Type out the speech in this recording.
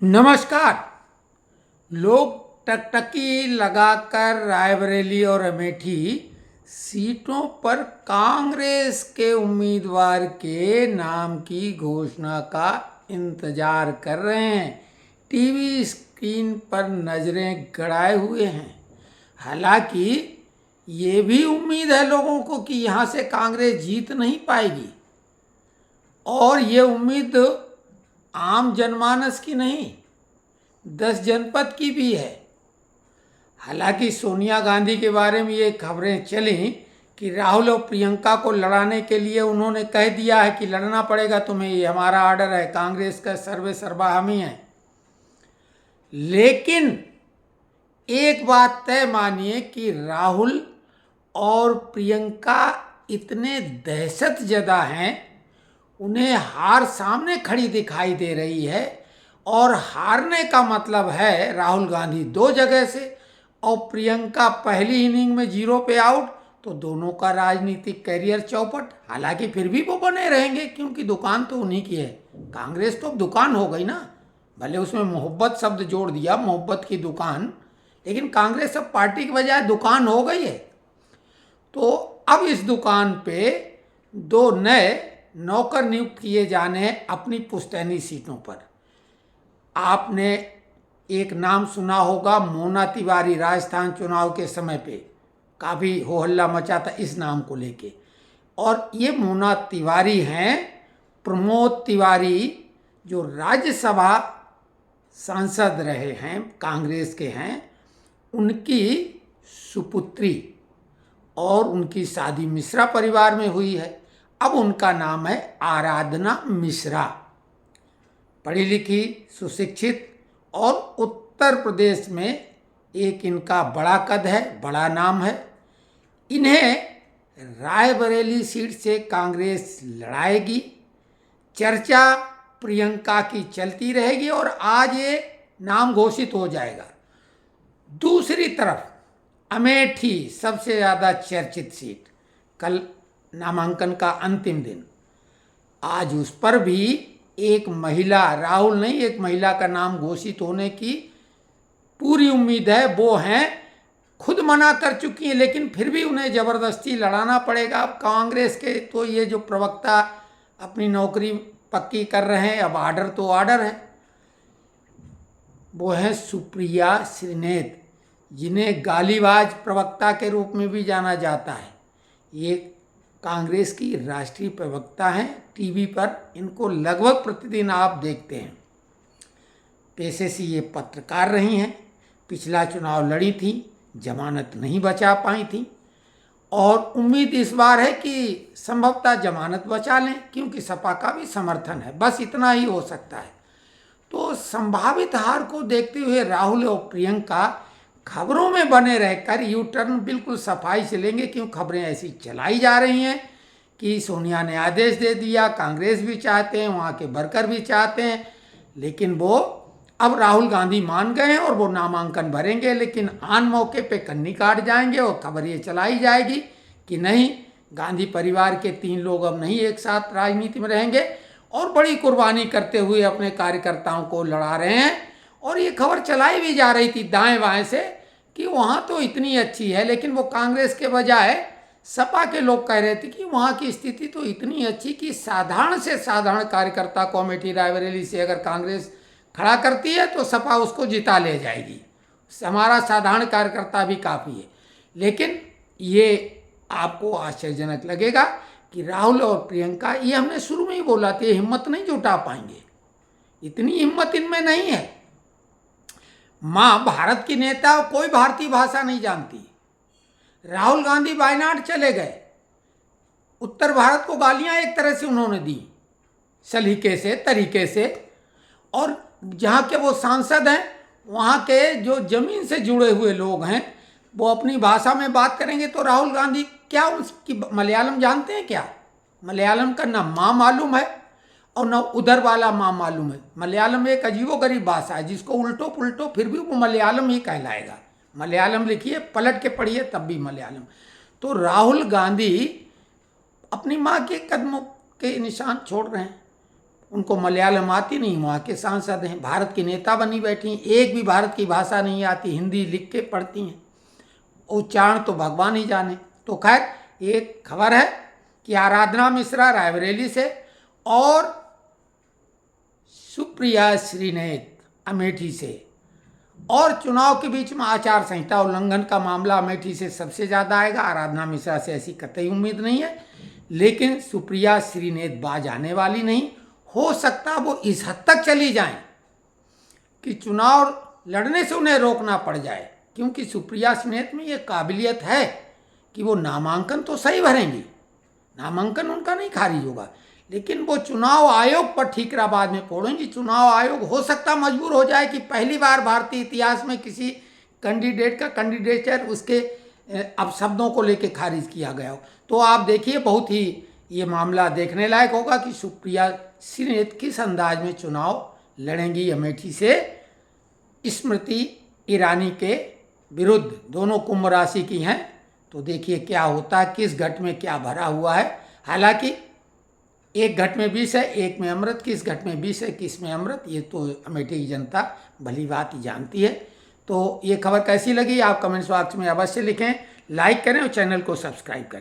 नमस्कार। लोग टकटकी लगाकर रायबरेली और अमेठी सीटों पर कांग्रेस के उम्मीदवार के नाम की घोषणा का इंतजार कर रहे हैं। टीवी स्क्रीन पर नजरें गड़ाए हुए हैं। हालांकि ये भी उम्मीद है लोगों को कि यहाँ से कांग्रेस जीत नहीं पाएगी, और ये उम्मीद आम जनमानस की नहीं, 10 जनपद की भी है। हालांकि सोनिया गांधी के बारे में ये खबरें चली कि राहुल और प्रियंका को लड़ाने के लिए उन्होंने कह दिया है कि लड़ना पड़ेगा तुम्हें, ये हमारा ऑर्डर है, कांग्रेस का सर्वे सर्वा हम ही है। लेकिन एक बात तय मानिए कि राहुल और प्रियंका इतने दहशत ज़दा हैं, उन्हें हार सामने खड़ी दिखाई दे रही है। और हारने का मतलब है राहुल गांधी 2 जगह से और प्रियंका पहली इनिंग में 0 पे आउट, तो दोनों का राजनीतिक करियर चौपट। हालांकि फिर भी वो बने रहेंगे क्योंकि दुकान तो उन्हीं की है। कांग्रेस तो अब दुकान हो गई ना, भले उसमें मोहब्बत शब्द जोड़ दिया, मोहब्बत की दुकान, लेकिन कांग्रेस अब पार्टी के बजाय दुकान हो गई है। तो अब इस दुकान पे 2 नए नौकर नियुक्त किए जाने हैं अपनी पुश्तैनी सीटों पर। आपने एक नाम सुना होगा, मोना तिवारी। राजस्थान चुनाव के समय पे काफ़ी हो हल्ला मचा था इस नाम को लेके। और ये मोना तिवारी हैं प्रमोद तिवारी, जो राज्यसभा सांसद रहे हैं, कांग्रेस के हैं, उनकी सुपुत्री, और उनकी शादी मिश्रा परिवार में हुई है। अब उनका नाम है आराधना मिश्रा। पढ़ी लिखी, सुशिक्षित, और उत्तर प्रदेश में एक इनका बड़ा कद है, बड़ा नाम है। इन्हें रायबरेली सीट से कांग्रेस लड़ाएगी। चर्चा प्रियंका की चलती रहेगी और आज ये नाम घोषित हो जाएगा। दूसरी तरफ अमेठी सबसे ज़्यादा चर्चित सीट, कल नामांकन का अंतिम दिन, आज उस पर भी एक महिला, राहुल नहीं, एक महिला का नाम घोषित होने की पूरी उम्मीद है। वो हैं, खुद मना कर चुकी हैं, लेकिन फिर भी उन्हें ज़बरदस्ती लड़ाना पड़ेगा। अब कांग्रेस के तो ये जो प्रवक्ता अपनी नौकरी पक्की कर रहे हैं, अब आर्डर तो आर्डर है। वो हैं सुप्रिया श्रीनेत, जिन्हें गालीबाज प्रवक्ता के रूप में भी जाना जाता है। ये कांग्रेस की राष्ट्रीय प्रवक्ता हैं। टीवी पर इनको लगभग प्रतिदिन आप देखते हैं। पेशे से ये पत्रकार रही हैं, पिछला चुनाव लड़ी थी, जमानत नहीं बचा पाई थी, और उम्मीद इस बार है कि संभवतः जमानत बचा लें क्योंकि सपा का भी समर्थन है। बस इतना ही हो सकता है। तो संभावित हार को देखते हुए राहुल और प्रियंका खबरों में बने रहकर यू टर्न बिल्कुल सफाई से लेंगे, क्यों खबरें ऐसी चलाई जा रही हैं कि सोनिया ने आदेश दे दिया, कांग्रेस भी चाहते हैं, वहाँ के वर्कर भी चाहते हैं, लेकिन वो अब राहुल गांधी मान गए हैं और वो नामांकन भरेंगे। लेकिन आन मौके पे कन्नी काट जाएंगे और खबर ये चलाई जाएगी कि नहीं, गांधी परिवार के 3 लोग अब नहीं एक साथ राजनीति में रहेंगे, और बड़ी कुर्बानी करते हुए अपने कार्यकर्ताओं को लड़ा रहे हैं। और ये खबर चलाई भी जा रही थी दाएं बाएं से कि वहाँ तो इतनी अच्छी है, लेकिन वो कांग्रेस के बजाय सपा के लोग कह रहे थे कि वहाँ की स्थिति तो इतनी अच्छी कि साधारण से साधारण कार्यकर्ता को अमेठी रायबरेली से अगर कांग्रेस खड़ा करती है तो सपा उसको जिता ले जाएगी, हमारा साधारण कार्यकर्ता भी काफ़ी है। लेकिन ये आपको आश्चर्यजनक लगेगा कि राहुल और प्रियंका, ये हमने शुरू में ही बोला था, ये हिम्मत नहीं जुटा पाएंगे, इतनी हिम्मत इनमें नहीं है। माँ भारत की नेता कोई भारतीय भाषा नहीं जानती। राहुल गांधी वायनाड चले गए, उत्तर भारत को गालियां एक तरह से उन्होंने दी, सलीके से, तरीके से, और जहाँ के वो सांसद हैं, वहाँ के जो जमीन से जुड़े हुए लोग हैं, वो अपनी भाषा में बात करेंगे तो राहुल गांधी क्या उसकी मलयालम जानते हैं क्या? मलयालम का ना माँ मालूम है और न उधर वाला माँ मालूम है। मलयालम एक अजीबोगरीब भाषा है, जिसको उल्टो पुल्टो फिर भी वो मलयालम ही कहलाएगा। मलयालम लिखिए, पलट के पढ़िए, तब भी मलयालम। तो राहुल गांधी अपनी माँ के कदमों के निशान छोड़ रहे हैं। उनको मलयालम आती नहीं, वहाँ के सांसद हैं, भारत की नेता बनी बैठी हैं, एक भी भारत की भाषा नहीं आती, हिंदी लिख के पढ़ती हैं, उच्चारण तो भगवान ही जाने। तो खैर एक खबर है कि आराधना मिश्रा रायबरेली से और सुप्रिया श्रीनेत अमेठी से, और चुनाव के बीच में आचार संहिता उल्लंघन का मामला अमेठी से सबसे ज़्यादा आएगा। आराधना मिश्रा से ऐसी कतई उम्मीद नहीं है, लेकिन सुप्रिया श्रीनेत बाज आने वाली नहीं। हो सकता वो इस हद तक चली जाएं कि चुनाव लड़ने से उन्हें रोकना पड़ जाए, क्योंकि सुप्रिया श्रीनेत में ये काबिलियत है कि वो नामांकन तो सही भरेंगी, नामांकन उनका नहीं खारिज होगा, लेकिन वो चुनाव आयोग पर ठीकराबाद में फोड़ेंगी। चुनाव आयोग हो सकता मजबूर हो जाए कि पहली बार भारतीय इतिहास में किसी कैंडिडेट का कैंडिडेचर उसके अपशब्दों को लेकर खारिज किया गया हो। तो आप देखिए, बहुत ही ये मामला देखने लायक होगा कि सुप्रिया श्रीनेत किस अंदाज में चुनाव लड़ेंगी अमेठी से स्मृति ईरानी के विरुद्ध। दोनों कुंभ राशि की हैं, तो देखिए क्या होता है, किस घट में क्या भरा हुआ है। हालांकि एक घट में विष है, एक में अमृत, किस घट में विष है किस में अमृत, ये तो अमेठी की जनता भली बात ही जानती है। तो ये खबर कैसी लगी आप कमेंट्स बॉक्स में अवश्य लिखें, लाइक करें और चैनल को सब्सक्राइब करें।